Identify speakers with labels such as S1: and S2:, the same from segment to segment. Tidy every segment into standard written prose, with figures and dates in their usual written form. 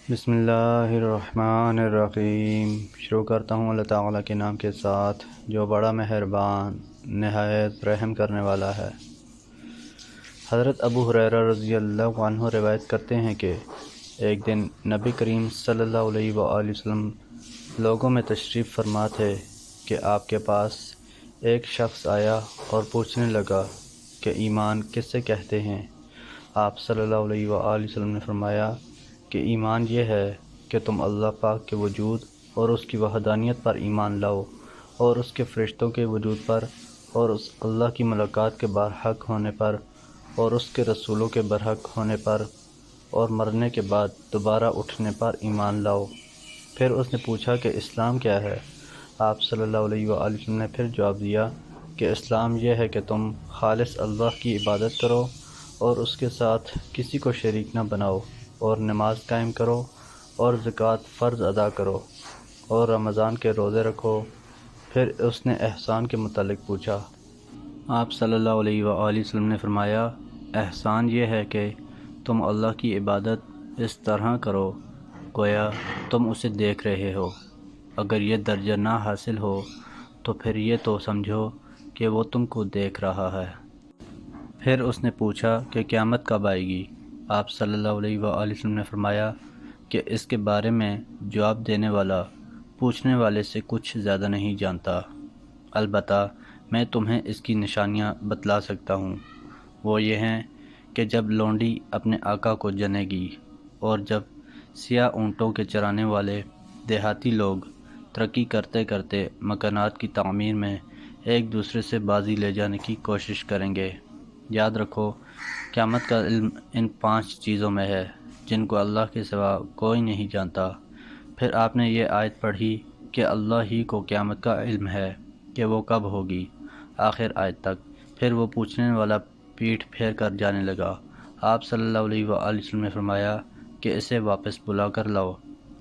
S1: بسم اللہ الرحمن الرحیم۔ شروع کرتا ہوں اللہ تعالیٰ کے نام کے ساتھ جو بڑا مہربان نہایت رحم کرنے والا ہے۔ حضرت ابو ہریرہ رضی اللہ عنہ روایت کرتے ہیں کہ ایک دن نبی کریم صلی اللہ علیہ وآلہ وسلم لوگوں میں تشریف فرما تھے کہ آپ کے پاس ایک شخص آیا اور پوچھنے لگا کہ ایمان کس سے کہتے ہیں؟ آپ صلی اللہ علیہ وآلہ وسلم نے فرمایا کہ ایمان یہ ہے کہ تم اللہ پاک کے وجود اور اس کی وحدانیت پر ایمان لاؤ، اور اس کے فرشتوں کے وجود پر، اور اس اللہ کی ملاقات کے برحق ہونے پر، اور اس کے رسولوں کے برحق ہونے پر، اور مرنے کے بعد دوبارہ اٹھنے پر ایمان لاؤ۔ پھر اس نے پوچھا کہ اسلام کیا ہے؟ آپ صلی اللہ علیہ وآلہ وسلم نے پھر جواب دیا کہ اسلام یہ ہے کہ تم خالص اللہ کی عبادت کرو اور اس کے ساتھ کسی کو شریک نہ بناؤ، اور نماز قائم کرو، اور زکوٰۃ فرض ادا کرو، اور رمضان کے روزے رکھو۔ پھر اس نے احسان کے متعلق پوچھا۔ آپ صلی اللہ علیہ وآلہ وسلم نے فرمایا، احسان یہ ہے کہ تم اللہ کی عبادت اس طرح کرو گویا تم اسے دیکھ رہے ہو۔ اگر یہ درجہ نہ حاصل ہو تو پھر یہ تو سمجھو کہ وہ تم کو دیکھ رہا ہے۔ پھر اس نے پوچھا کہ قیامت کب آئے گی؟ آپ صلی اللہ علیہ وآلہ وسلم نے فرمایا کہ اس کے بارے میں جواب دینے والا پوچھنے والے سے کچھ زیادہ نہیں جانتا، البتہ میں تمہیں اس کی نشانیاں بتلا سکتا ہوں۔ وہ یہ ہیں کہ جب لونڈی اپنے آقا کو جنے گی، اور جب سیاہ اونٹوں کے چرانے والے دیہاتی لوگ ترقی کرتے کرتے مکانات کی تعمیر میں ایک دوسرے سے بازی لے جانے کی کوشش کریں گے۔ یاد رکھو، قیامت کا علم ان 5 چیزوں میں ہے جن کو اللہ کے سوا کوئی نہیں جانتا۔ پھر آپ نے یہ آیت پڑھی کہ اللہ ہی کو قیامت کا علم ہے کہ وہ کب ہوگی، آخر آیت تک۔ پھر وہ پوچھنے والا پیٹھ پھیر کر جانے لگا۔ آپ صلی اللہ علیہ وآلہ وسلم نے فرمایا کہ اسے واپس بلا کر لاؤ۔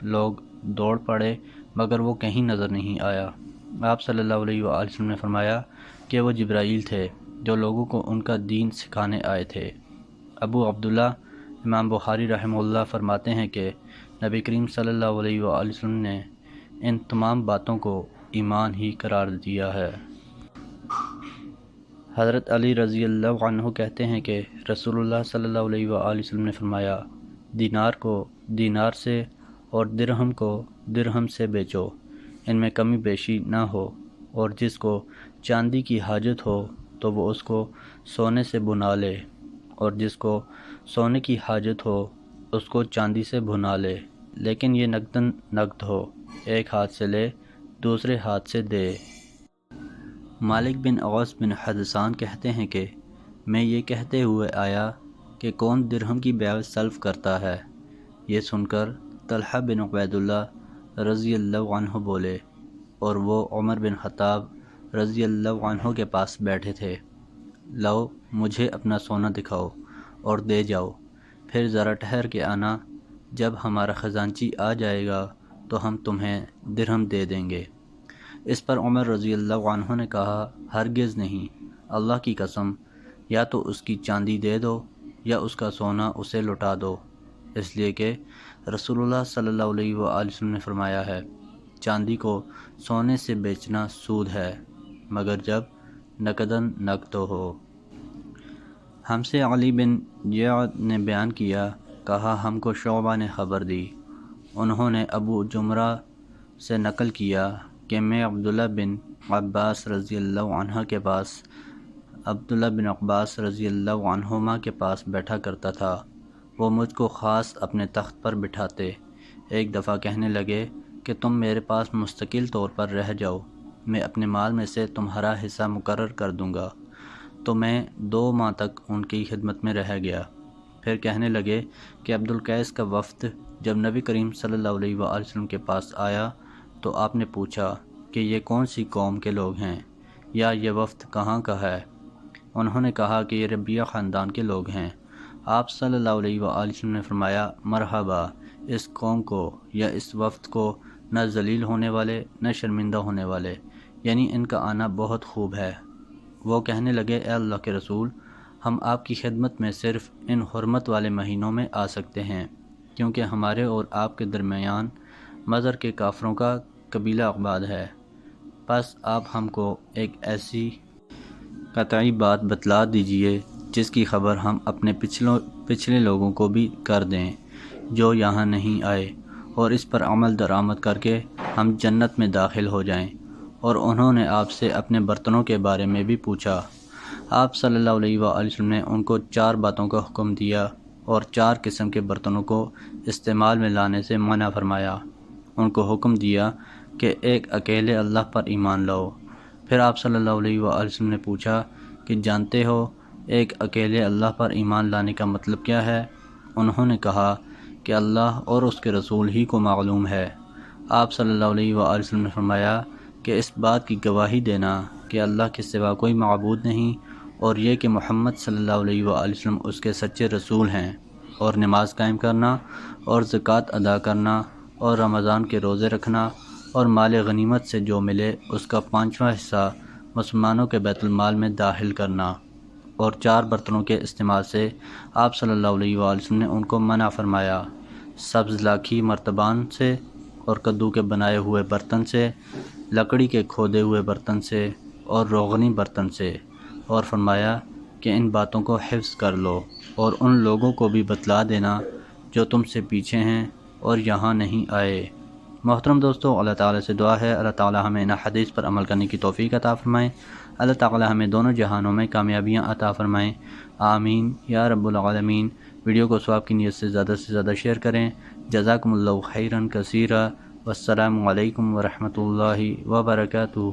S1: لوگ دوڑ پڑے مگر وہ کہیں نظر نہیں آیا۔ آپ صلی اللہ علیہ وآلہ وسلم نے فرمایا کہ وہ جبرائیل تھے جو لوگوں کو ان کا دین سکھانے آئے تھے۔ ابو عبداللہ امام بخاری رحمہ اللہ فرماتے ہیں کہ نبی کریم صلی اللہ علیہ وآلہ وسلم نے ان تمام باتوں کو ایمان ہی قرار دیا ہے۔ حضرت علی رضی اللہ عنہ کہتے ہیں کہ رسول اللہ صلی اللہ علیہ وآلہ وسلم نے فرمایا، دینار کو دینار سے اور درہم کو درہم سے بیچو، ان میں کمی بیشی نہ ہو، اور جس کو چاندی کی حاجت ہو تو وہ اس کو سونے سے بنا لے، اور جس کو سونے کی حاجت ہو اس کو چاندی سے بنا لے، لیکن یہ نقداً نقد ہو، ایک ہاتھ سے لے دوسرے ہاتھ سے دے۔ مالک بن اوس بن حدثان کہتے ہیں کہ میں یہ کہتے ہوئے آیا کہ کون درہم کی بیع سلف کرتا ہے؟ یہ سن کر طلحہ بن عبید اللہ رضی اللہ عنہ بولے، اور وہ عمر بن خطاب رضی اللہ عنہ کے پاس بیٹھے تھے، لاؤ مجھے اپنا سونا دکھاؤ اور دے جاؤ، پھر ذرا ٹھہر کے آنا، جب ہمارا خزانچی آ جائے گا تو ہم تمہیں درہم دے دیں گے۔ اس پر عمر رضی اللہ عنہ نے کہا، ہرگز نہیں، اللہ کی قسم، یا تو اس کی چاندی دے دو یا اس کا سونا اسے لوٹا دو، اس لیے کہ رسول اللہ صلی اللہ علیہ وآلہ وسلم نے فرمایا ہے، چاندی کو سونے سے بیچنا سود ہے مگر جب نقداً نقد ہو۔ ہم سے علی بن جعد نے بیان کیا، کہا ہم کو شعبہ نے خبر دی، انہوں نے ابو جمرہ سے نقل کیا کہ میں عبداللہ بن عباس رضی اللہ عنہ کے پاس عبداللہ بن عباس رضی اللہ عنہما کے پاس بیٹھا کرتا تھا، وہ مجھ کو خاص اپنے تخت پر بٹھاتے۔ ایک دفعہ کہنے لگے کہ تم میرے پاس مستقل طور پر رہ جاؤ، میں اپنے مال میں سے تمہارا حصہ مقرر کر دوں گا۔ تو میں 2 ماہ تک ان کی خدمت میں رہ گیا۔ پھر کہنے لگے کہ عبدالقیس کا وفد جب نبی کریم صلی اللہ علیہ وآلہ وسلم کے پاس آیا تو آپ نے پوچھا کہ یہ کون سی قوم کے لوگ ہیں، یا یہ وفد کہاں کا ہے؟ انہوں نے کہا کہ یہ ربیہ خاندان کے لوگ ہیں۔ آپ صلی اللہ علیہ وآلہ وسلم نے فرمایا، مرحبا، اس قوم کو یا اس وفد کو نہ ذلیل ہونے والے نہ شرمندہ ہونے والے، یعنی ان کا آنا بہت خوب ہے۔ وہ کہنے لگے، اے اللہ کے رسول، ہم آپ کی خدمت میں صرف ان حرمت والے مہینوں میں آ سکتے ہیں۔ کیونکہ ہمارے اور آپ کے درمیان مضر کے کافروں کا قبیلہ اقباد ہے۔ پس آپ ہم کو ایک ایسی قطعی بات بتلا دیجئے جس کی خبر ہم اپنے پچھلے لوگوں کو بھی کر دیں جو یہاں نہیں آئے، اور اس پر عمل درآمد کر کے ہم جنت میں داخل ہو جائیں۔ اور انہوں نے آپ سے اپنے برتنوں کے بارے میں بھی پوچھا۔ آپ صلی اللہ علیہ وآلہ وسلم نے ان کو 4 باتوں کا حکم دیا اور 4 قسم کے برتنوں کو استعمال میں لانے سے منع فرمایا۔ ان کو حکم دیا کہ ایک اکیلے اللہ پر ایمان لاؤ۔ پھر آپ صلی اللہ علیہ وآلہ وسلم نے پوچھا کہ جانتے ہو ایک اکیلے اللہ پر ایمان لانے کا مطلب کیا ہے؟ انہوں نے کہا کہ اللہ اور اس کے رسول ہی کو معلوم ہے۔ آپ صلی اللہ علیہ وآلہ وسلم نے فرمایا کہ اس بات کی گواہی دینا کہ اللہ کے سوا کوئی معبود نہیں، اور یہ کہ محمد صلی اللہ علیہ وآلہ وسلم اس کے سچے رسول ہیں، اور نماز قائم کرنا اور زکوٰۃ ادا کرنا اور رمضان کے روزے رکھنا اور مال غنیمت سے جو ملے اس کا 5واں حصہ مسلمانوں کے بیت المال میں داخل کرنا، اور 4 برتنوں کے استعمال سے آپ صلی اللہ علیہ وآلہ وسلم نے ان کو منع فرمایا۔ سبز لاکھی مرتبان سے اور کدو کے بنائے ہوئے برتن سے، لکڑی کے کھودے ہوئے برتن سے اور روغنی برتن سے، اور فرمایا کہ ان باتوں کو حفظ کر لو اور ان لوگوں کو بھی بتلا دینا جو تم سے پیچھے ہیں اور یہاں نہیں آئے۔ محترم دوستو، اللہ تعالیٰ سے دعا ہے اللہ تعالیٰ ہمیں ان حدیث پر عمل کرنے کی توفیق عطا فرمائیں۔ اللہ تعالیٰ ہمیں دونوں جہانوں میں کامیابیاں عطا فرمائیں، آمین یا رب العالمین۔ ویڈیو کو ثواب کی نیت سے زیادہ شیئر کریں۔ جزاکم اللہ خیرا کثیرا، والسلام علیکم ورحمۃ اللہ وبرکاتہ۔